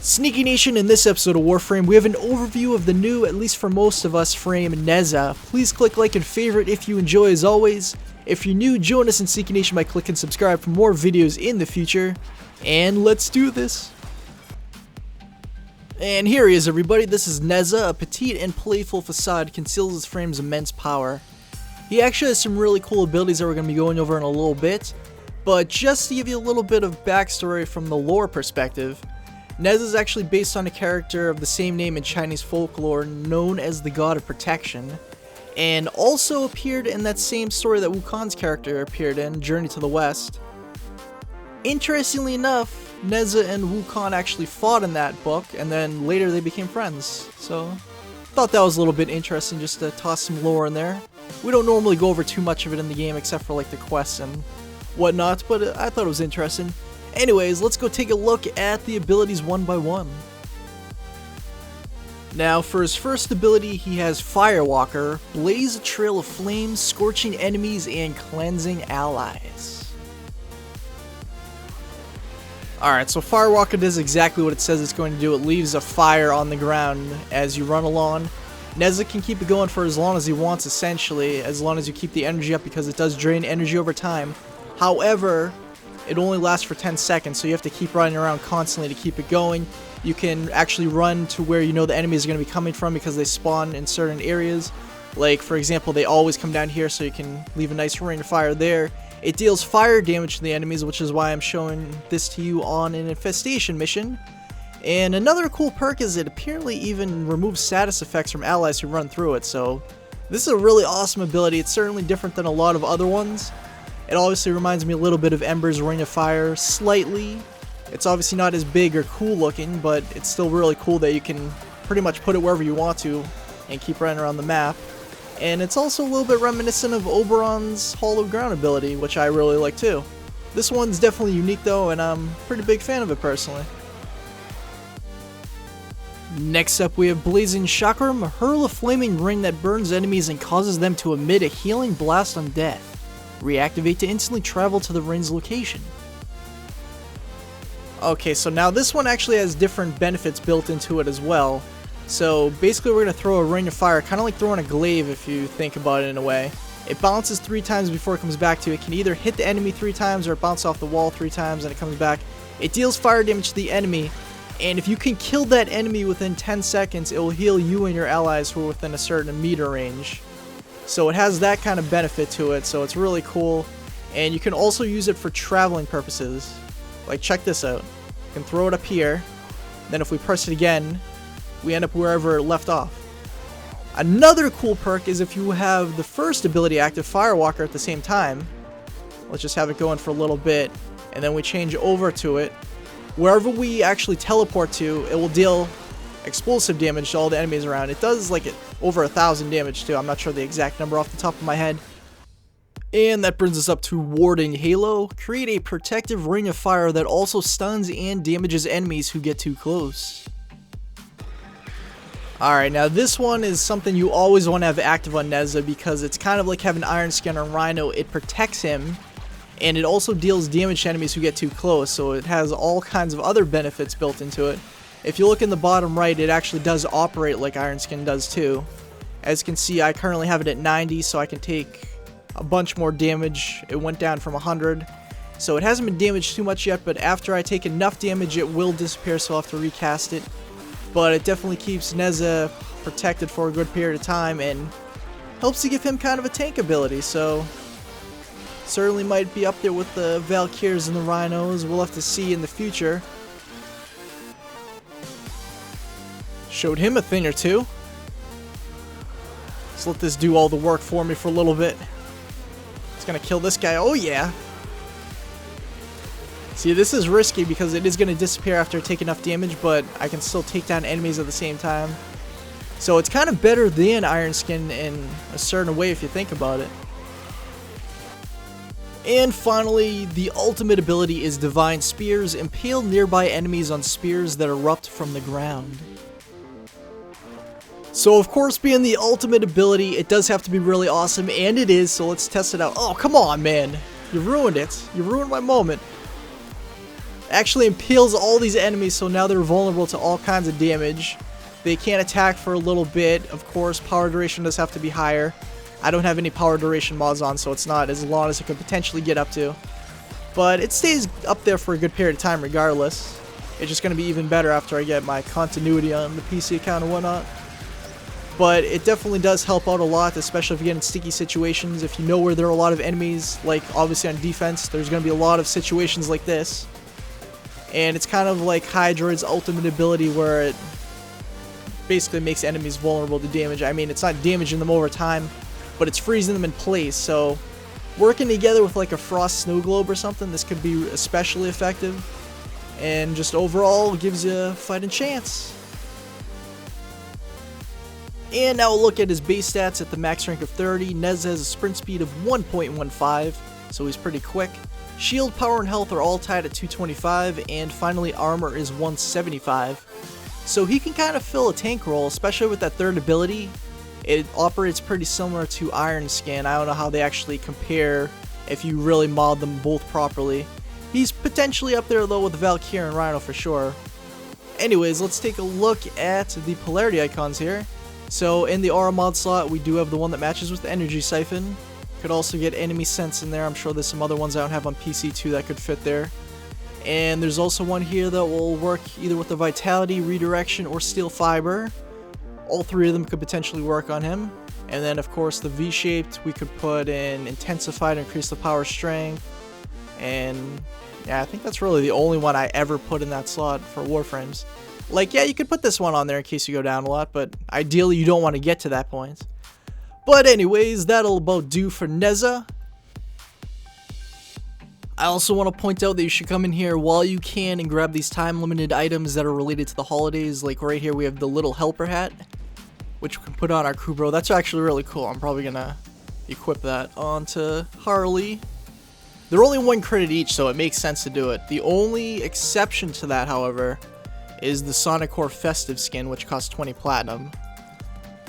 Sneaky Nation, in this episode of Warframe, we have an overview of the new, at least for most of us, frame Nezha. Please click like and favorite if you enjoy as always. If you're new, join us in Sneaky Nation by clicking subscribe for more videos in the future. And let's do this. And here he is, everybody. This is Nezha. A petite and playful facade conceals his frame's immense power. He actually has some really cool abilities that we're going to be going over in a little bit. But just to give you a little bit of backstory from the lore perspective, Nezha is actually based on a character of the same name in Chinese folklore known as the God of Protection, and also appeared in that same story that Wukon's character appeared in, Journey to the West. Interestingly enough, Nezha and Wukon actually fought in that book, and then later they became friends, so thought that was a little bit interesting just to toss some lore in there. We don't normally go over too much of it in the game except for like the quests and whatnot, but I thought it was interesting. Anyways, let's go take a look at the abilities one by one. Now, for his first ability, he has Firewalker, blaze a trail of flames, scorching enemies and cleansing allies. Alright, so Firewalker does exactly what it says it's going to do. It leaves a fire on the ground as you run along. Nezha can keep it going for as long as he wants, essentially, as long as you keep the energy up, because it does drain energy over time. However, it only lasts for 10 seconds, so you have to keep running around constantly to keep it going. You can actually run to where you know the enemies are going to be coming from because they spawn in certain areas. Like, for example, they always come down here, so you can leave a nice rain of fire there. It deals fire damage to the enemies, which is why I'm showing this to you on an infestation mission. And another cool perk is it apparently even removes status effects from allies who run through it, so this is a really awesome ability. It's certainly different than a lot of other ones. It obviously reminds me a little bit of Ember's Ring of Fire, slightly. It's obviously not as big or cool looking, but it's still really cool that you can pretty much put it wherever you want to and keep running around the map. And it's also a little bit reminiscent of Oberon's Hollow Ground ability, which I really like too. This one's definitely unique though, and I'm a pretty big fan of it personally. Next up, we have Blazing Chakram, hurl a flaming ring that burns enemies and causes them to emit a healing blast on death. Reactivate to instantly travel to the ring's location. Okay, so now this one actually has different benefits built into it as well. So basically we're going to throw a ring of fire, kind of like throwing a glaive if you think about it in a way. It bounces 3 times before it comes back to you. It can either hit the enemy 3 times or bounce off the wall 3 times and it comes back. It deals fire damage to the enemy, and if you can kill that enemy within 10 seconds, it will heal you and your allies who are within a certain meter range. So it has that kind of benefit to it, so it's really cool. And you can also use it for traveling purposes. Like, check this out. You can throw it up here, then if we press it again, we end up wherever it left off. Another cool perk is if you have the first ability active, Firewalker, at the same time. Let's just have it going for a little bit, and then we change over to it. Wherever we actually teleport to, it will deal explosive damage to all the enemies around. It does like over 1,000 damage too. I'm not sure the exact number off the top of my head. And that brings us up to Warding Halo. Create a protective ring of fire that also stuns and damages enemies who get too close. Alright, now this one is something you always want to have active on Nezha because it's kind of like having Iron Skin or Rhino. It protects him, and it also deals damage to enemies who get too close, so it has all kinds of other benefits built into it. If you look in the bottom right, it actually does operate like Iron Skin does too. As you can see, I currently have it at 90, so I can take a bunch more damage. It went down from 100. So it hasn't been damaged too much yet, but after I take enough damage, it will disappear, so I'll have to recast it. But it definitely keeps Nezha protected for a good period of time and helps to give him kind of a tank ability, so certainly might be up there with the Valkyries and the Rhinos. We'll have to see in the future. Showed him a thing or two. Let's let this do all the work for me for a little bit. It's gonna kill this guy. Oh yeah. See, this is risky because it is gonna disappear after I take enough damage, but I can still take down enemies at the same time. So it's kind of better than Iron Skin in a certain way if you think about it. And finally, the ultimate ability is Divine Spears. Impale nearby enemies on spears that erupt from the ground. So of course, being the ultimate ability, it does have to be really awesome, and it is, so let's test it out. Oh, come on, man. You ruined it. You ruined my moment. Actually impales all these enemies, so now they're vulnerable to all kinds of damage. They can't attack for a little bit. Of course, power duration does have to be higher. I don't have any power duration mods on, so it's not as long as it could potentially get up to. But it stays up there for a good period of time regardless. It's just going to be even better after I get my continuity on the PC account and whatnot. But it definitely does help out a lot, especially if you get in sticky situations. If you know where there are a lot of enemies, like obviously on defense, there's going to be a lot of situations like this. And it's kind of like Hydroid's ultimate ability where it basically makes enemies vulnerable to damage. I mean, it's not damaging them over time, but it's freezing them in place. So working together with like a Frost Snow Globe or something, this could be especially effective. And just overall gives you a fighting chance. And now we'll look at his base stats at the max rank of 30. Nezha has a sprint speed of 1.15, so he's pretty quick. Shield, power, and health are all tied at 225, and finally armor is 175. So he can kind of fill a tank role, especially with that third ability. It operates pretty similar to Iron Skin. I don't know how they actually compare if you really mod them both properly. He's potentially up there though with Valkyrie and Rhino for sure. Anyways, let's take a look at the polarity icons here. So in the aura mod slot, we do have the one that matches with the energy siphon. Could also get enemy sense in there. I'm sure there's some other ones I don't have on PC too that could fit there. And there's also one here that will work either with the vitality, redirection, or steel fiber. All three of them could potentially work on him. And then of course the V-shaped, we could put in intensified, increase the power strength. And yeah, I think that's really the only one I ever put in that slot for Warframes. Like, yeah, you could put this one on there in case you go down a lot, but ideally you don't want to get to that point. But anyways, that'll about do for Nezha. I also want to point out that you should come in here while you can and grab these time-limited items that are related to the holidays. Like right here we have the little helper hat, which we can put on our crew bro. That's actually really cool. I'm probably going to equip that onto Harley. They're only 1 credit each, so it makes sense to do it. The only exception to that, however, is the Sonic Core Festive skin, which costs 20 platinum.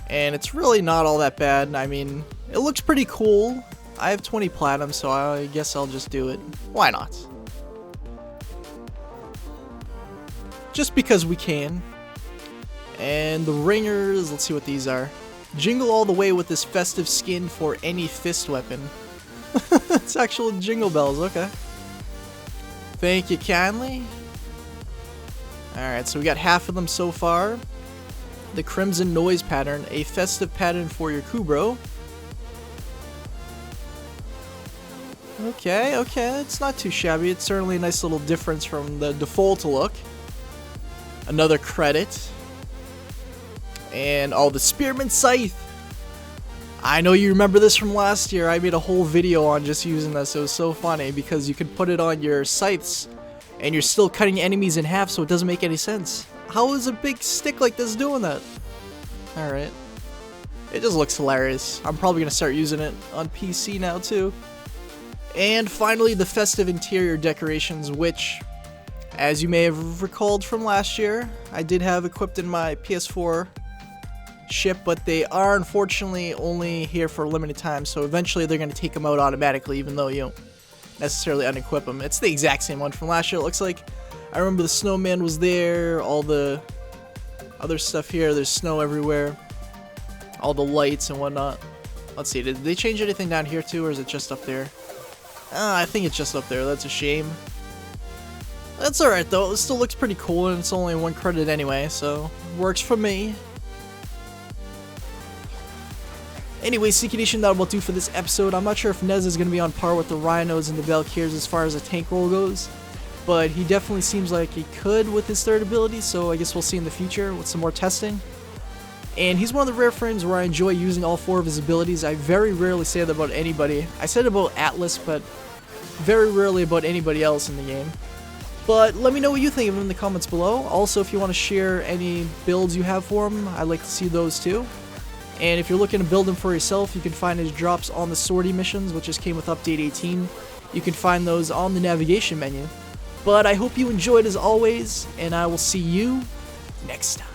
And it's really not all that bad. I mean, it looks pretty cool. I have 20 platinum, so I guess I'll just do it. Why not? Just because we can. And the ringers, let's see what these are. Jingle all the way with this festive skin for any fist weapon. It's actual jingle bells, okay. Thank you kindly. Alright, so we got half of them so far. The Crimson Noise pattern, a festive pattern for your Kubro. Okay, it's not too shabby. It's certainly a nice little difference from the default look. Another credit. And oh, the Spearman Scythe. I know you remember this from last year. I made a whole video on just using this. It was so funny because you could put it on your scythes and you're still cutting enemies in half, so it doesn't make any sense. How is a big stick like this doing that? Alright. It just looks hilarious. I'm probably going to start using it on PC now too. And finally, the festive interior decorations, which, as you may have recalled from last year, I did have equipped in my PS4 ship, but they are unfortunately only here for a limited time, so eventually they're going to take them out automatically, even though you don't necessarily unequip them. It's the exact same one from last year, it looks like. I remember the snowman was there, all the other stuff here, there's snow everywhere, all the lights and whatnot. Let's see, did they change anything down here too, or is it just up there? I think it's just up there, that's a shame. That's alright though, it still looks pretty cool, and it's only 1 credit anyway, so works for me. Anyway, CK Nation, that'll do for this episode. I'm not sure if Nezha is going to be on par with the Rhinos and the Valkyries as far as the tank roll goes, but he definitely seems like he could with his third ability, so I guess we'll see in the future with some more testing. And he's one of the rare frames where I enjoy using all 4 of his abilities. I very rarely say that about anybody. I said it about Atlas, but very rarely about anybody else in the game. But let me know what you think of him in the comments below. Also, if you want to share any builds you have for him, I'd like to see those too. And if you're looking to build him for yourself, you can find his drops on the sortie missions, which just came with update 18. You can find those on the navigation menu. But I hope you enjoyed as always, and I will see you next time.